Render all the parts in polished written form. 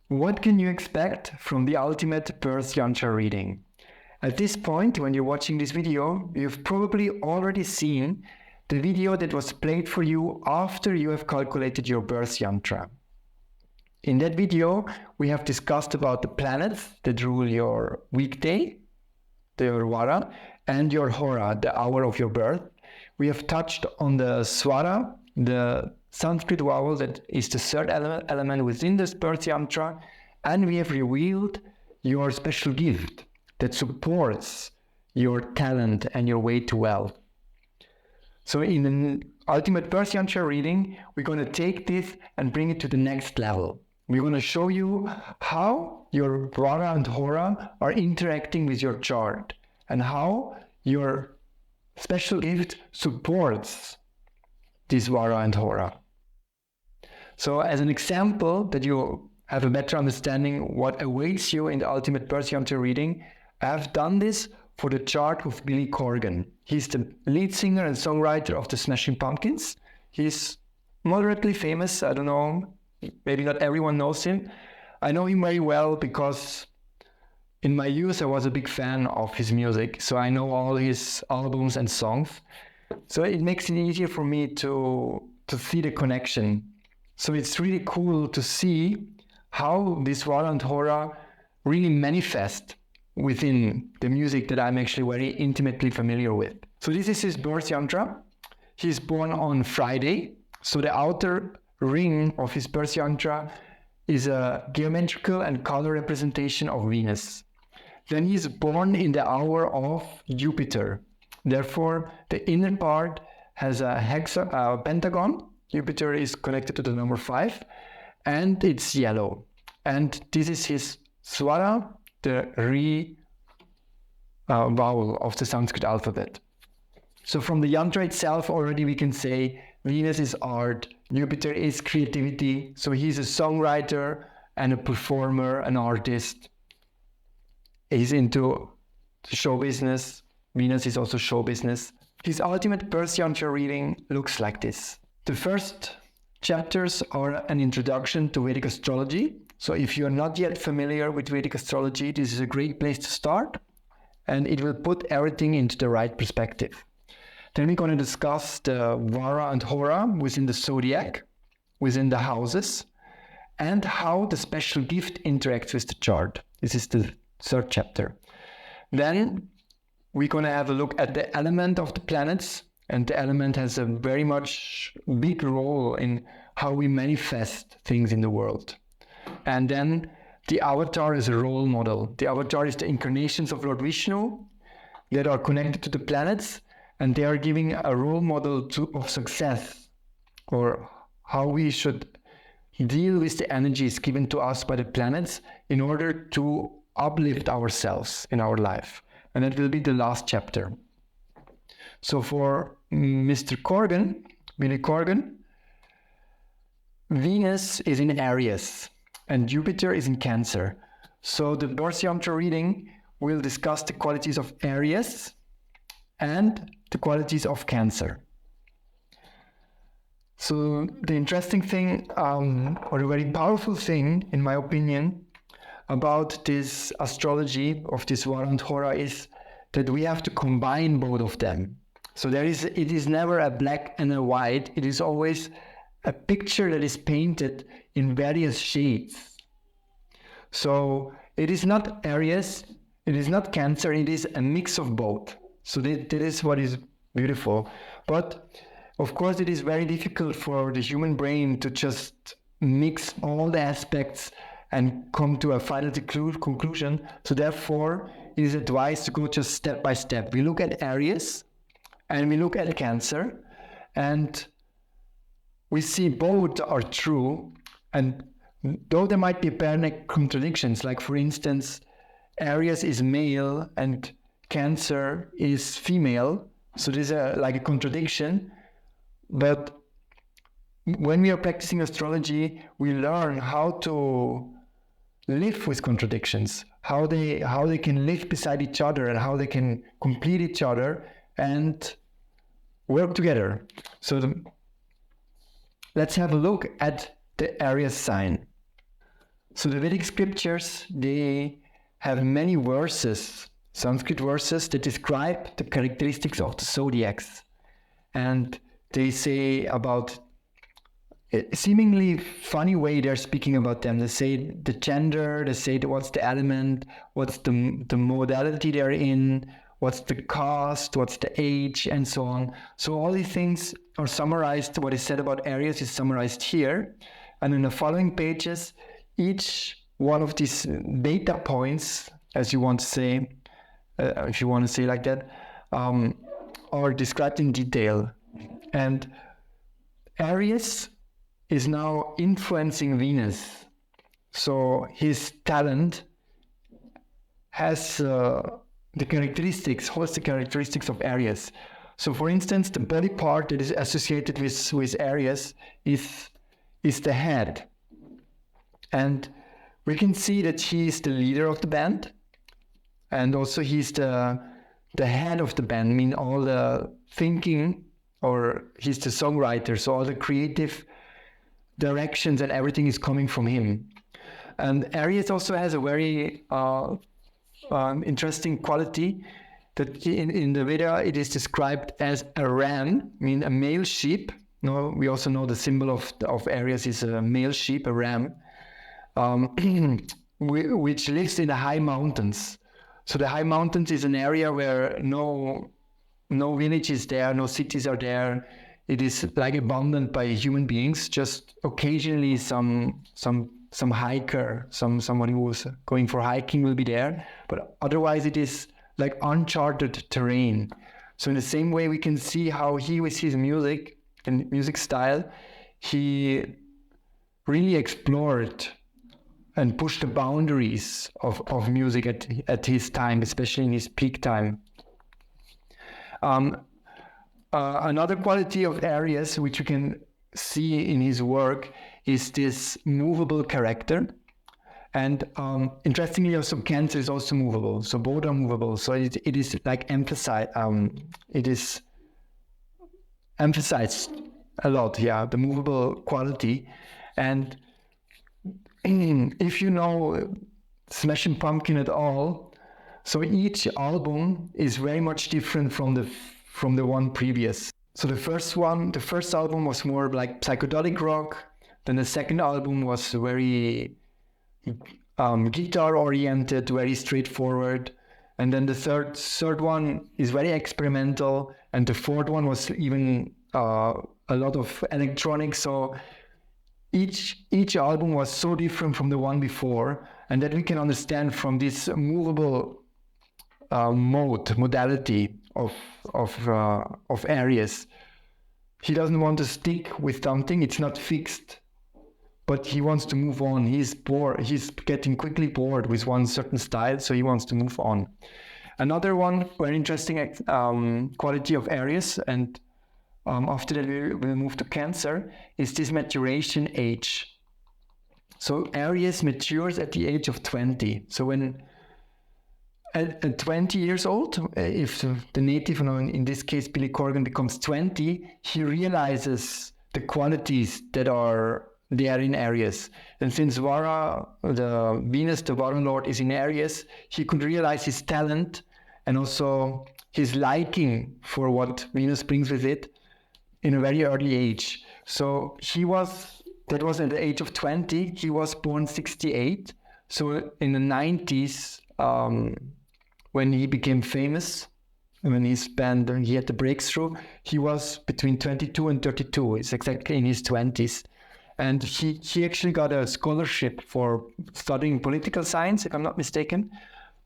What can you expect from the Ultimate Birth Yantra Reading? At this point, when you're watching this video, you've probably already seen the video that was played for you after you have calculated your birth yantra. In that video, we have discussed about the planets that rule your weekday, your Vara, and your Hora, the hour of your birth. We have touched on the Swara, the Sanskrit vowel that is the third element within this birth yantra, and we have revealed your special gift that supports your talent and your way to wealth. So in the Ultimate Birth Yantra Reading, we're going to take this and bring it to the next level. We're going to show you how your Vara and Hora are interacting with your chart and how your special gift supports this Vara and Hora. So as an example that you have a better understanding what awaits you in the Ultimate Birth Yantra Reading, I have done this for the chart of Billy Corgan. He's the lead singer and songwriter of the Smashing Pumpkins. He's moderately famous. I don't know, maybe not everyone knows him. I know him very well because in my youth I was a big fan of his music. So I know all his albums and songs. So it makes it easier for me to see the connection. So it's really cool to see how this Vara and Hora really manifest within the music that I'm actually very intimately familiar with. So this is his birth yantra. He's born on Friday. So the outer ring of his birth yantra is a geometrical and color representation of Venus. Then he's born in the hour of Jupiter. Therefore, the inner part has a pentagon. Jupiter is connected to the number 5, and it's yellow. And this is his Swara, the Re vowel of the Sanskrit alphabet. So from the yantra itself already we can say Venus is art, Jupiter is creativity. So he's a songwriter and a performer, an artist. He's into show business. Venus is also show business. His Ultimate Birth Yantra Reading looks like this. The first chapters are an introduction to Vedic astrology. So if you're not yet familiar with Vedic astrology, this is a great place to start, and it will put everything into the right perspective. Then we're going to discuss the Vara and Hora within the zodiac, within the houses, and how the special gift interacts with the chart. This is the third chapter. Then we're going to have a look at the element of the planets, and the element has a very much big role in how we manifest things in the world. And then the avatar is a role model. The avatar is the incarnations of Lord Vishnu that are connected to the planets, and they are giving a role model of success, or how we should deal with the energies given to us by the planets in order to uplift ourselves in our life. And that will be the last chapter. So for Mr. Corgan, Billy Corgan, Venus is in Aries and Jupiter is in Cancer. So the birth yantra reading will discuss the qualities of Aries and the qualities of Cancer. So the interesting thing, or a very powerful thing, in my opinion, about this astrology of this Vara and Hora is that we have to combine both of them. So it is never a black and a white. It is always a picture that is painted in various shades. So it is not Aries, it is not Cancer, it is a mix of both. So that is what is beautiful. But of course it is very difficult for the human brain to just mix all the aspects and come to a final conclusion. So therefore it is advised to go just step by step. We look at Aries and we look at Cancer, and we see both are true, and though there might be apparent contradictions, like for instance, Aries is male and Cancer is female, so there's like a contradiction, but when we are practicing astrology, we learn how to live with contradictions, how they can live beside each other and how they can complete each other and work together. So let's have a look at the Aries sign. So the Vedic scriptures, they have many verses, Sanskrit verses, that describe the characteristics of the zodiacs. And they say about a seemingly funny way they're speaking about them. They say the gender, they say what's the element, what's the modality they're in, what's the caste, what's the age, and so on. So all these things are summarized. What is said about Aries is summarized here. And in the following pages, each one of these data points, as you want to say, if you want to say like that, are described in detail. And Aries is now influencing Venus. So his talent has the characteristics, holds the characteristics of Aries. So for instance, the body part that is associated with Aries is the head. And we can see that he is the leader of the band. And also he's the head of the band, I mean all the thinking, or he's the songwriter, so all the creative directions and everything is coming from him. And Aries also has a very interesting quality that in the Veda it is described as a ram, I mean a male sheep. No, we also know the symbol of Aries is a male sheep, a ram, which lives in the high mountains. So the high mountains is an area where no village is there, no cities are there. It is like abandoned by human beings. Just occasionally some hiker, someone who was going for hiking will be there. But otherwise it is like uncharted terrain. So in the same way we can see how he, with his music and music style, he really explored and pushed the boundaries of music at his time, especially in his peak time. Another quality of Aries, which you can see in his work, is this movable character. And interestingly, also Cancer is also movable. So both are movable. So it is like emphasized. It is emphasized a lot. Yeah, the movable quality. And if you know Smashing Pumpkin at all, so each album is very much different from the one previous. So the first album was more like psychedelic rock. Then the second album was very guitar oriented, very straightforward. And then the third one is very experimental. And the fourth one was even a lot of electronic. So each album was so different from the one before, and that we can understand from this movable modality of Aries. He doesn't want to stick with something; it's not fixed, but he wants to move on. He's bored. He's getting quickly bored with one certain style, so he wants to move on. Another one very interesting quality of Aries, and after that we'll move to Cancer, is this maturation age. So Aries matures at the age of 20. So when at 20 years old, if the native, in this case Billy Corgan, becomes 20, he realizes the qualities that are there in Aries. And since Vara, the Venus, the Vara Lord, is in Aries, he could realize his talent and also his liking for what Venus brings with it in a very early age. So that was at the age of 20. He was born 68. So in the 90s, when he became famous, when he had the breakthrough, he was between 22 and 32. It's exactly in his 20s. And he actually got a scholarship for studying political science, if I'm not mistaken.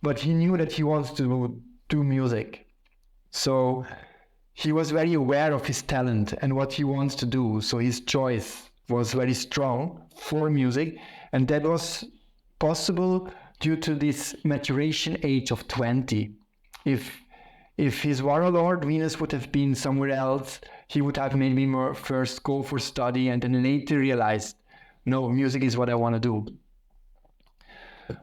But he knew that he wants to do music. So he was very aware of his talent and what he wants to do. So his choice was very strong for music. And that was possible due to this maturation age of 20. If his Vara Lord, Venus, would have been somewhere else, he would have maybe more first go for study and then later realized, no, music is what I want to do.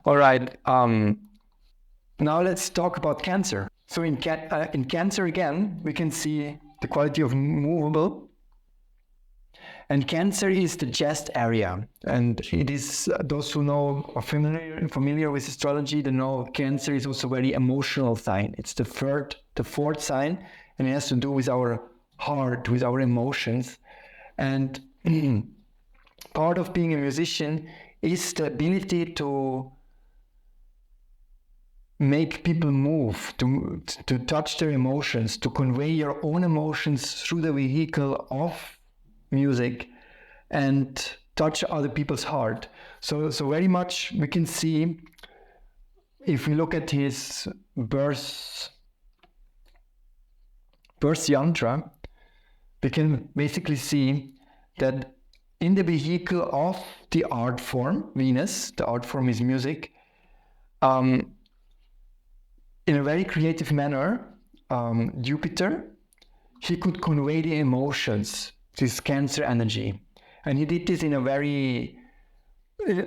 All right. Now let's talk about Cancer. So in Cancer again, we can see the quality of movable. And Cancer is the chest area. And it is, those who know are familiar with astrology, they know Cancer is also a very emotional sign. It's the fourth sign, and it has to do with our heart, with our emotions. And part of being a musician is the ability to make people move, to touch their emotions, to convey your own emotions through the vehicle of music and touch other people's heart. So very much we can see, if we look at his birth yantra, we can basically see that in the vehicle of the art form, Venus, the art form is music, in a very creative manner, Jupiter, he could convey the emotions, this Cancer energy. And he did this in a very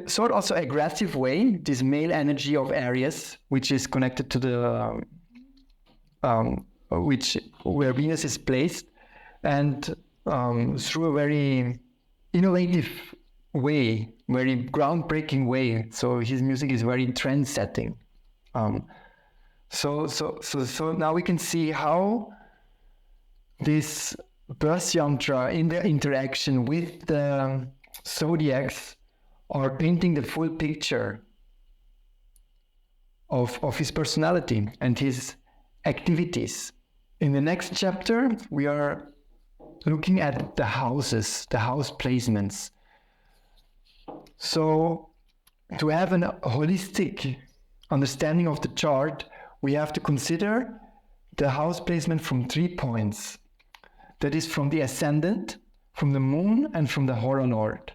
sort of also aggressive way, this male energy of Aries, which is connected to the, where Venus is placed, and through a very innovative way, very groundbreaking way. So his music is very trend-setting. So now we can see how this birth yantra in their interaction with the zodiacs are painting the full picture of his personality and his activities. In the next chapter, we are looking at the houses, the house placements. So to have a holistic understanding of the chart, we have to consider the house placement from 3 points. That is from the ascendant, from the moon, and from the Hora Nord.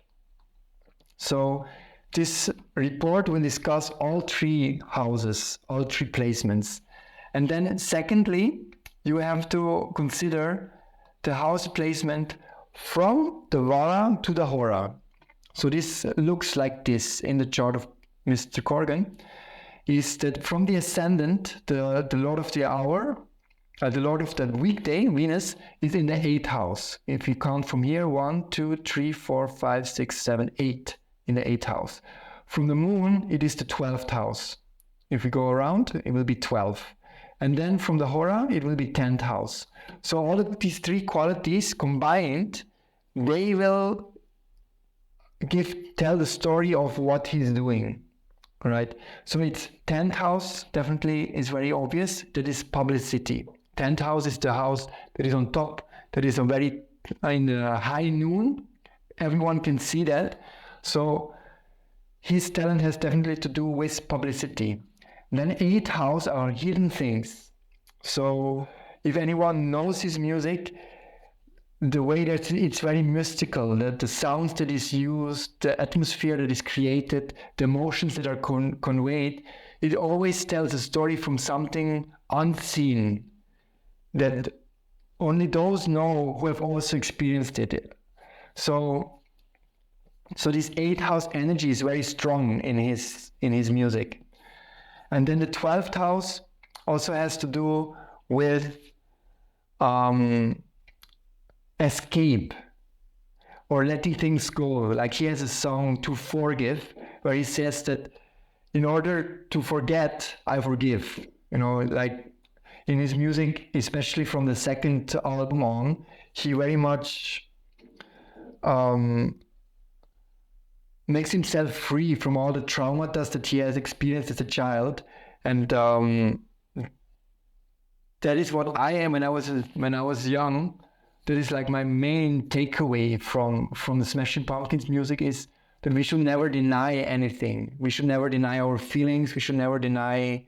So this report will discuss all 3 houses, all 3 placements. And then secondly, you have to consider the house placement from the Vara to the Hora. So this looks like this in the chart of Mr. Corgan, is that from the ascendant, the Lord of the hour, the Lord of the weekday, Venus, is in the 8th house. If you count from here, 1, 2, 3, 4, 5, 6, 7, 8 in the 8th house. From the moon, it is the 12th house. If we go around, it will be 12. And then from the Hora, it will be 10th house. So all of these 3 qualities combined, they will tell the story of what he's doing. Right, so it's 10th house, definitely is very obvious. That is publicity. 10th house is the house that is on top, that is in the high noon. Everyone can see that. So his talent has definitely to do with publicity. Then 8th house are hidden things. So if anyone knows his music, the way that it's very mystical, that the sounds that is used, the atmosphere that is created, the emotions that are conveyed, it always tells a story from something unseen that only those know who have also experienced it. So this 8th house energy is very strong in his music. And then the 12th house also has to do with escape or letting things go. Like he has a song, To Forgive, where he says that in order to forget, I forgive. Like in his music, especially from the second album on, he very much makes himself free from all the trauma that he has experienced as a child. And that is what I am when I was young. That is like my main takeaway from the Smashing Pumpkins music, is that we should never deny anything. We should never deny our feelings. We should never deny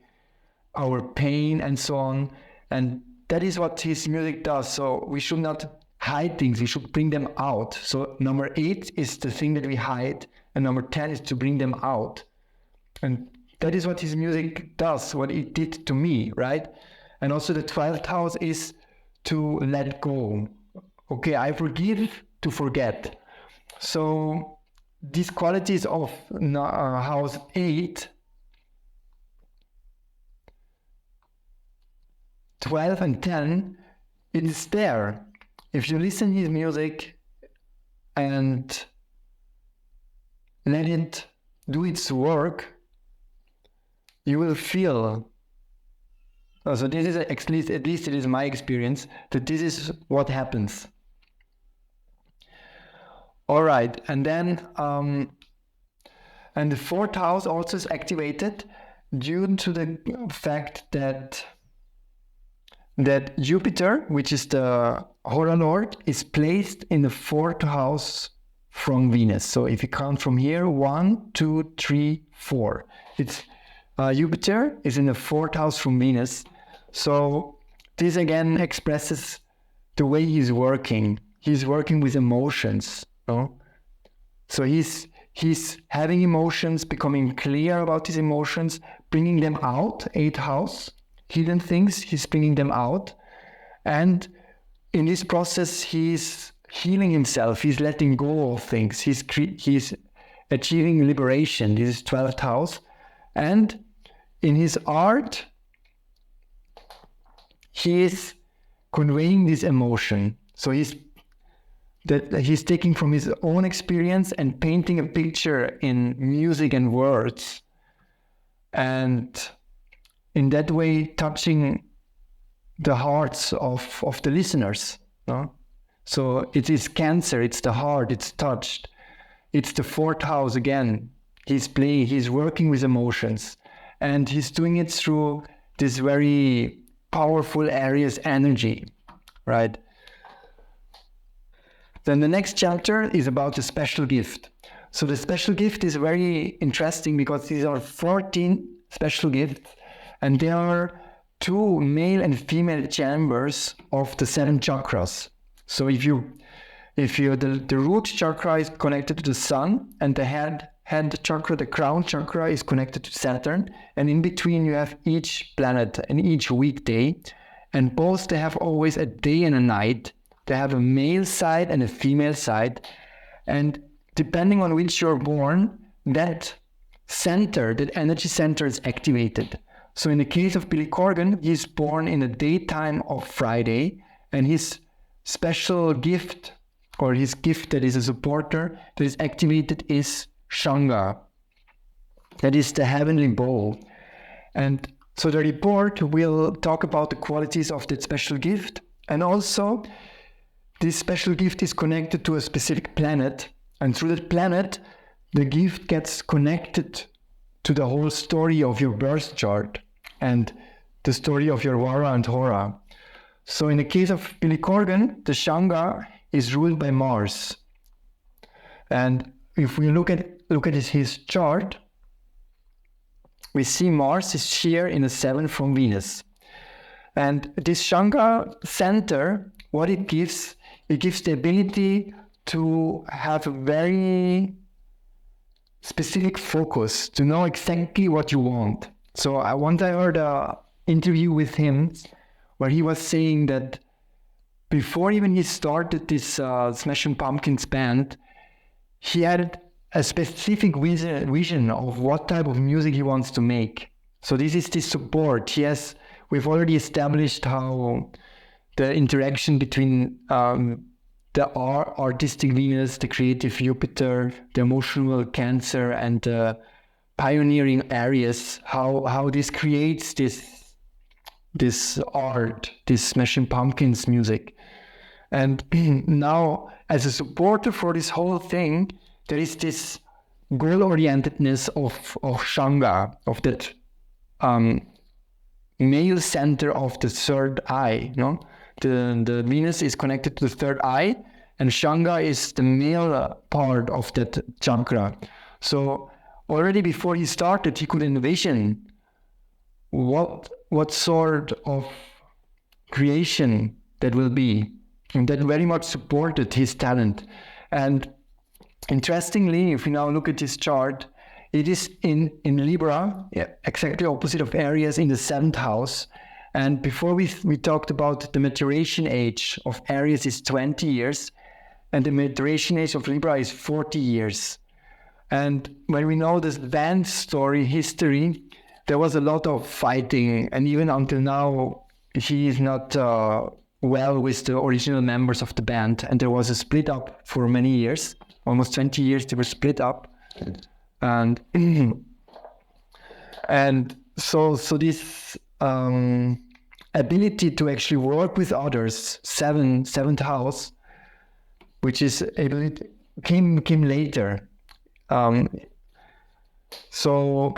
our pain and so on. And that is what his music does. So we should not hide things. We should bring them out. So number 8 is the thing that we hide, and number 10 is to bring them out. And that is what his music does, what it did to me, right? And also the 12th house is to let go. Okay, I forgive, to forget. So these qualities of house 8, 12 and 10, it is there. If you listen to his music, and let it do its work, you will feel. So this is at least it is my experience that this is what happens. All right, and then and the fourth house also is activated due to the fact that Jupiter, which is the Hora Lord, is placed in the fourth house from Venus. So if you count from here, 1, 2, 3, 4, it's Jupiter is in the fourth house from Venus. So this again expresses the way he's working. He's working with emotions. No? So he's having emotions, becoming clear about his emotions, bringing them out, 8th house, hidden things, he's bringing them out. And in this process, he's healing himself, he's letting go of things, he's achieving liberation. This is 12th house. And in his art, he is conveying this emotion. So he's taking from his own experience and painting a picture in music and words, and in that way touching the hearts of the listeners. No? So it is Cancer, it's the heart, it's touched. It's the fourth house again. He's working with emotions, and he's doing it through this very powerful Aries energy, right? Then the next chapter is about the special gift. So the special gift is very interesting because these are 14 special gifts, and there are 2 male and female chambers of the 7 chakras. So the root chakra is connected to the sun, and the head chakra, the crown chakra, is connected to Saturn, and in between you have each planet and each weekday, and both they have always a day and a night. They have a male side and a female side, and depending on which you're born, that energy center is activated. So in the case of Billy Corgan, he's born in the daytime of Friday, and his special gift, or his gift that is a supporter, that is activated is Shanga. That is the heavenly bow. And so the report will talk about the qualities of that special gift, and also this special gift is connected to a specific planet, and through that planet, the gift gets connected to the whole story of your birth chart and the story of your Vara and Hora. So in the case of Billy Corgan, the Shanga is ruled by Mars. And if we look at his chart, we see Mars is here in the 7 from Venus. And this Shanga center, what it gives the ability to have a very specific focus, to know exactly what you want. So I heard an interview with him where he was saying that before even he started this Smashing Pumpkins band, he had a specific vision of what type of music he wants to make. So this is the support. We've already established how the interaction between the artistic Venus, the creative Jupiter, the emotional Cancer, and the pioneering Aries, how this creates this art, this Smashing Pumpkins music. And now, as a supporter for this whole thing, there is this goal-orientedness of Shanga, of that male center of the third eye, no? The Venus is connected to the third eye, and Shanga is the male part of that chakra. So already before he started, he could envision what sort of creation that will be, and that very much supported his talent. And interestingly, if we now look at his chart, it is in Libra, exactly opposite of Aries, in the 7th house. And before we talked about the maturation age of Aries is 20 years, and the maturation age of Libra is 40 years. And when we know this band story, history, there was a lot of fighting, and even until now, he is not well with the original members of the band, and there was a split up for many years, almost 20 years. They were split up, and and so this ability to actually work with others, seventh house, which is ability, came later. So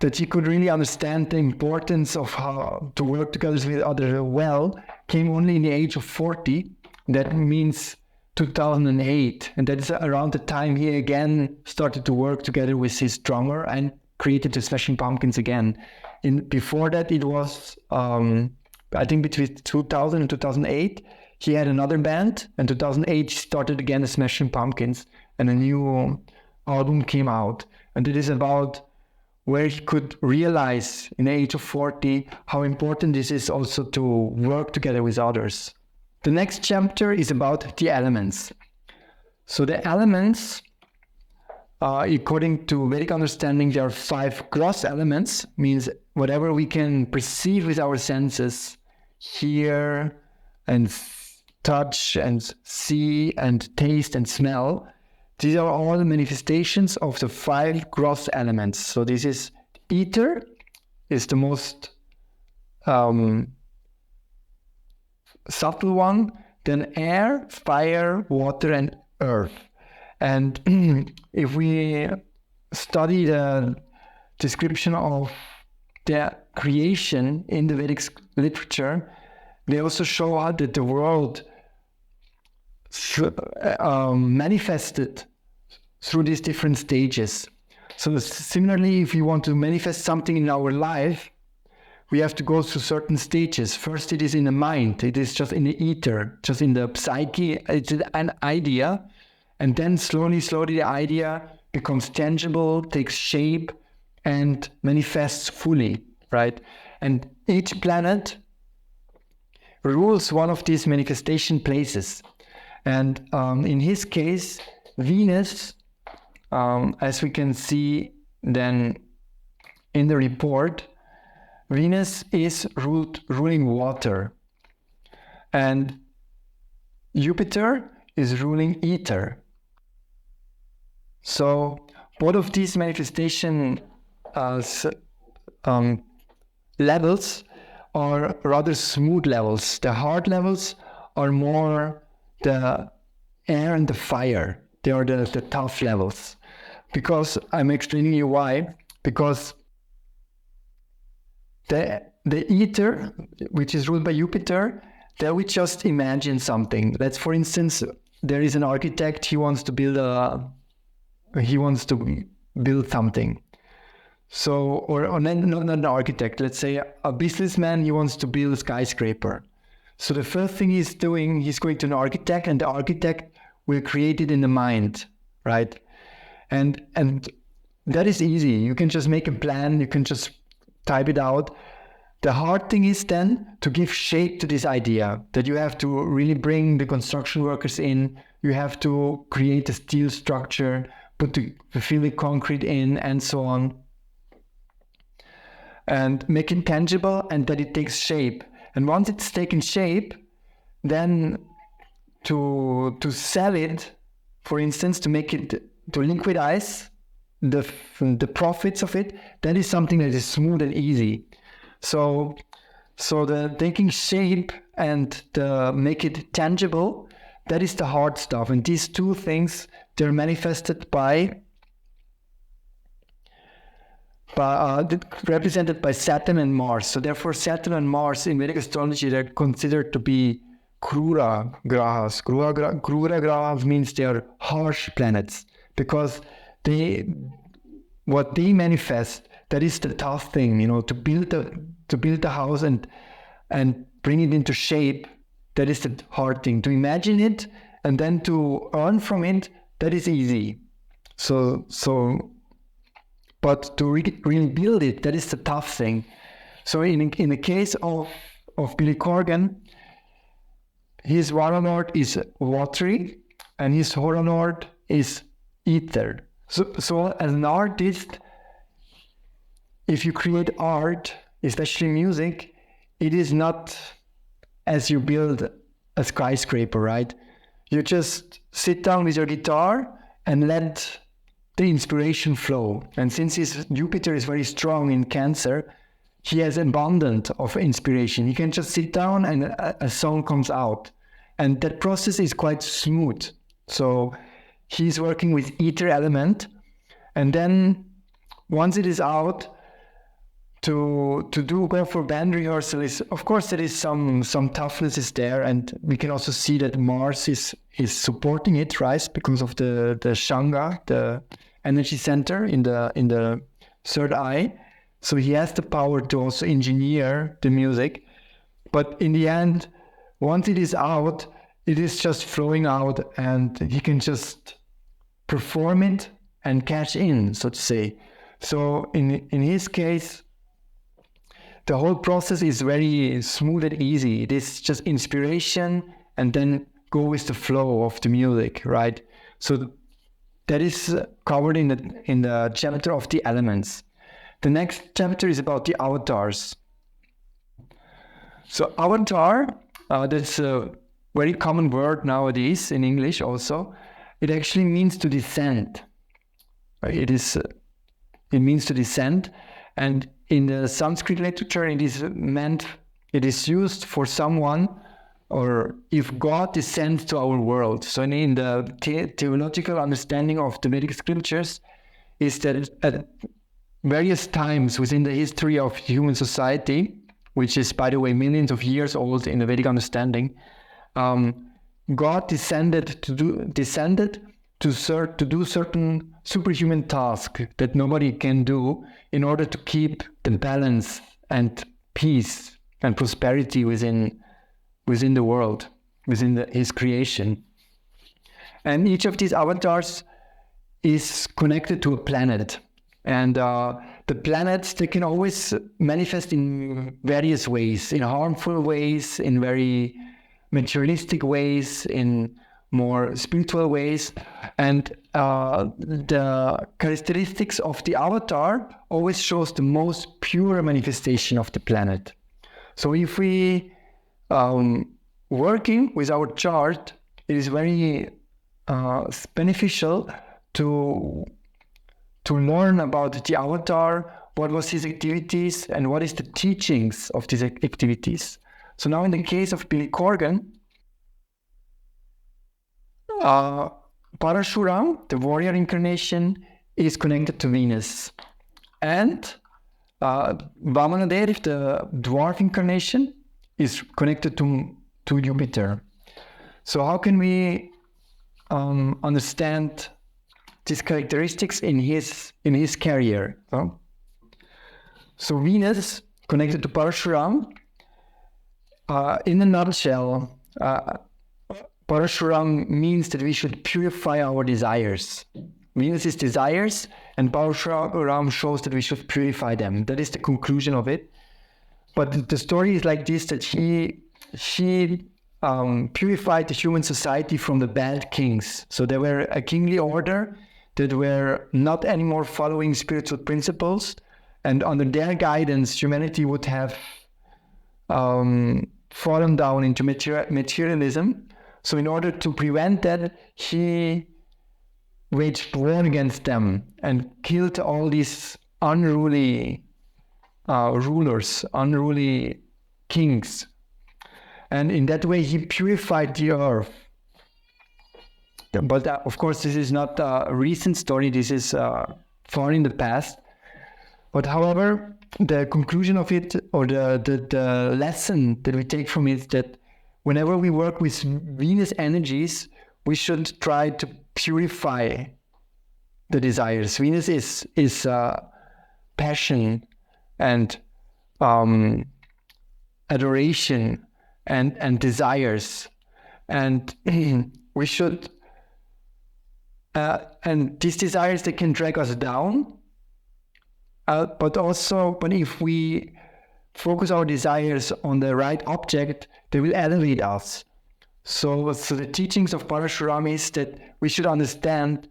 that he could really understand the importance of how to work together with others well came only in the age of 40. That means 2008. And that is around the time he again started to work together with his drummer and created the Smashing Pumpkins again. Before that, it was, I think between 2000 and 2008, he had another band. And 2008, he started again the Smashing Pumpkins. And a new album came out. And it is about where he could realize in the age of 40 how important this is also to work together with others. The next chapter is about the elements. So the elements, according to Vedic understanding, there are 5 gross elements, means whatever we can perceive with our senses, hear and touch and see and taste and smell. These are all manifestations of the 5 gross elements. So this is ether, is the most subtle one, then air, fire, water, and earth. And if we study the description of the creation in the Vedic literature, they also show how that the world manifested through these different stages. So similarly, if you want to manifest something in our life, we have to go through certain stages. First, it is in the mind. It is just in the ether, just in the psyche. It's an idea. And then slowly, the idea becomes tangible, takes shape, and manifests fully, right? And each planet rules one of these manifestation places. And in his case, Venus, as we can see then in the report, Venus is ruling water, and Jupiter is ruling ether. So both of these manifestation levels are rather smooth levels. The hard levels are more the air and the fire. They are the tough levels. Because I'm explaining you why. Because the ether, which is ruled by Jupiter, there we just imagine something. Let's, for instance, there is an architect. He wants to build something. So, or not an architect. Let's say a businessman. He wants to build a skyscraper. So the first thing he's doing, he's going to an architect, and the architect will create it in the mind, right? And that is easy. You can just make a plan. You can just type it out. The hard thing is then to give shape to this idea, that you have to really bring the construction workers in. You have to create a steel structure, fill the concrete in, and so on. And make it tangible, and that it takes shape. And once it's taken shape, then to sell it, for instance, to make it, to liquidize the profits of it, that is something that is smooth and easy. So the taking shape and the make it tangible, that is the hard stuff. And these two things, they're manifested represented by Saturn and Mars. So therefore Saturn and Mars in Vedic astrology, they're considered to be Krura grahas. Krura grahas means they are harsh planets, because what they manifest, that is the tough thing, to build the house and bring it into shape. That is the hard thing. To imagine it and then to earn from it, that is easy. But to really build it, that is the tough thing. So in the case of Billy Corgan, his Vara Nord is watery and his Hora Nord is ether. So as an artist, if you create art, especially music, it is not as you build a skyscraper, right? You just sit down with your guitar and let the inspiration flow. And since Jupiter is very strong in Cancer, he has abundance of inspiration. He can just sit down and a song comes out. And that process is quite smooth. So he's working with ether element. And then once it is out, to go for band rehearsal is, of course, there is some toughness is there. And we can also see that Mars is supporting it, right? Because of the Shanga, the energy center in the third eye. So he has the power to also engineer the music. But in the end, once it is out, it is just flowing out and he can just perform it and cash in, so to say. So in his case, the whole process is very smooth and easy. It is just inspiration and then go with the flow of the music, right? So that is covered in the chapter of the elements. The next chapter is about the avatars. So avatar, that's a very common word nowadays in English also. It actually means to descend. It means to descend. And in the Sanskrit literature, it is used for someone, or if God descends to our world. So in the theological understanding of the Vedic scriptures, is that at various times within the history of human society, which is, by the way, millions of years old in the Vedic understanding, God descended to do certain superhuman tasks that nobody can do in order to keep the balance and peace and prosperity within the world, within his creation. And each of these avatars is connected to a planet. And the planets, they can always manifest in various ways, in harmful ways, in very materialistic ways, in more spiritual ways. And the characteristics of the avatar always shows the most pure manifestation of the planet. So if we working with our chart, it is very beneficial to learn about the avatar, what was his activities, and what is the teachings of these activities. So now in the case of Billy Corgan, Parashuram, the warrior incarnation, is connected to Venus. And Vamanadev, the dwarf incarnation, is connected to Jupiter. So how can we understand these characteristics in his career? So Venus, connected to Parashuram, in a nutshell, Parashuram means that we should purify our desires. Venus is desires, and Parashuram shows that we should purify them. That is the conclusion of it. But the story is like this, that she purified the human society from the bad kings. So there were a kingly order that were not anymore following spiritual principles, and under their guidance, humanity would have fallen down into materialism. So in order to prevent that, he waged war against them and killed all these unruly rulers, unruly kings. And in that way, he purified the earth. But of course, this is not a recent story. This is far in the past. But however, the conclusion of it, or the lesson that we take from it, is that whenever we work with Venus energies, we should try to purify the desires. Venus is passion and adoration and desires, and we should and these desires, they can drag us down, but if we focus our desires on the right object, they will elevate us. So the teachings of Parashuram is that we should understand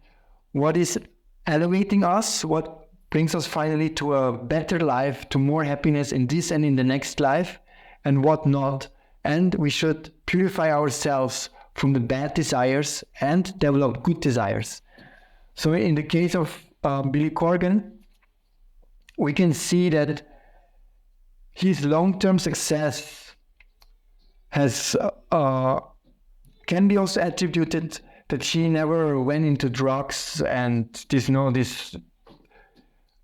what is elevating us, what brings us finally to a better life, to more happiness in this and in the next life, and what not, and we should purify ourselves from the bad desires and develop good desires. So in the case of Billy Corgan, we can see that his long-term success can be also attributed that he never went into drugs and this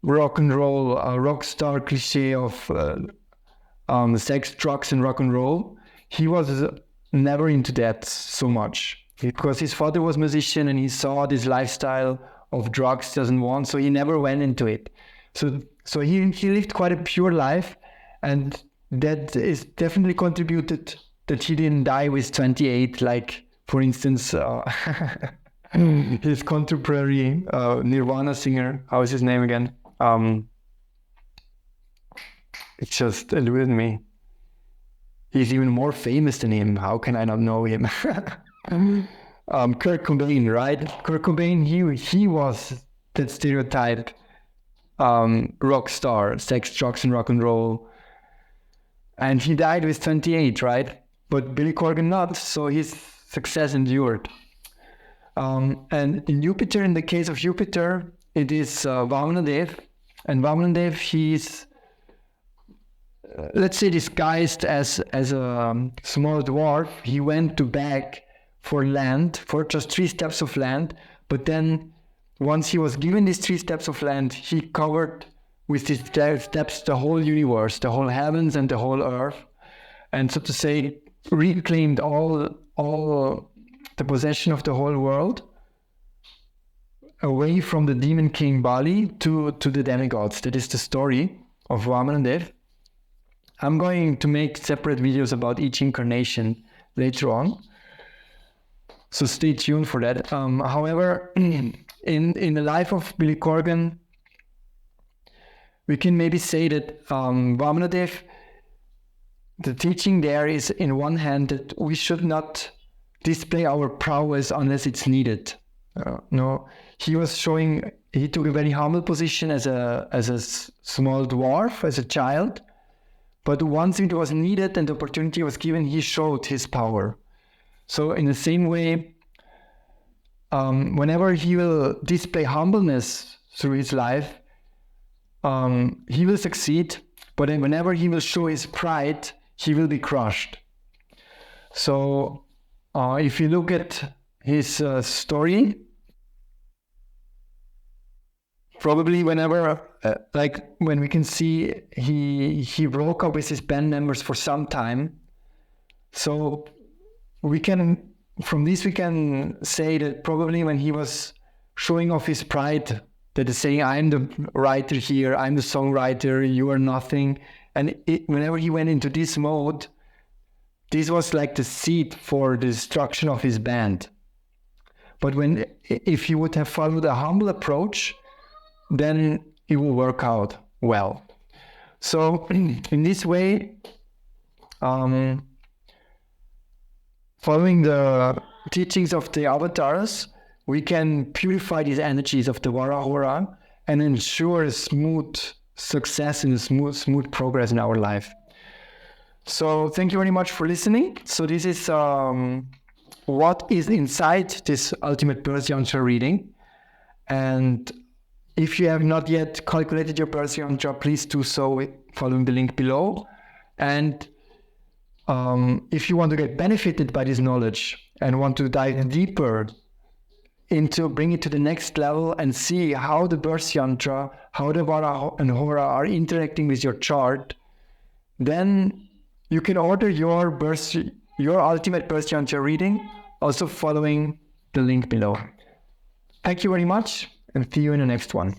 rock and roll rock star cliche of sex, drugs, and rock and roll. He was never into that so much because his father was a musician and he saw this lifestyle of drugs doesn't want, so he never went into it. So he lived quite a pure life, and that is definitely contributed that he didn't die with 28, like, for instance, his contemporary Nirvana singer. How is his name again? It just eluded me. He's even more famous than him. How can I not know him? Kurt Cobain, right? Kurt Cobain, he was that stereotype rock star, sex, drugs, and rock and roll. And he died with 28, right? But Billy Corgan not, so his success endured. And in Jupiter, in the case of Jupiter, it is Vamanadev. And Vamanadev, he's, let's say, disguised as a small dwarf. He went to beg for land, for just 3 steps of land. But then once he was given these 3 steps of land, he covered with these steps the whole universe, the whole heavens and the whole earth. And so to say, reclaimed all the possession of the whole world away from the demon king Bali to the demigods. That is the story of Vamanadev. I'm going to make separate videos about each incarnation later on, so stay tuned for that. However, in the life of Billy Corgan, we can maybe say that Vamanadev, the teaching there is, in one hand, that we should not display our prowess unless it's needed. No, he was showing, he took a very humble position as a small dwarf, as a child. But once it was needed and the opportunity was given, he showed his power. So in the same way, whenever he will display humbleness through his life, he will succeed. But then whenever he will show his pride, he will be crushed. So if you look at his story, probably whenever, like when we can see he broke up with his band members for some time. So we can, from this we can say that probably when he was showing off his pride, that is saying, I'm the writer here, I'm the songwriter, you are nothing. And whenever he went into this mode, this was like the seed for the destruction of his band. But if he would have followed a humble approach, then it will work out well. So in this way, following the teachings of the avatars, we can purify these energies of the Varahora and ensure a smooth success and a smooth progress in our life. So thank you very much for listening. So this is what is inside this Ultimate Birth Yantra reading. And if you have not yet calculated your birth yantra, please do so following the link below. And if you want to get benefited by this knowledge and want to dive deeper into bring it to the next level and see how the birth yantra, how the Vara and Hora are interacting with your chart, then you can order your Ultimate Birth Yantra reading, also following the link below. Thank you very much, and see you in the next one.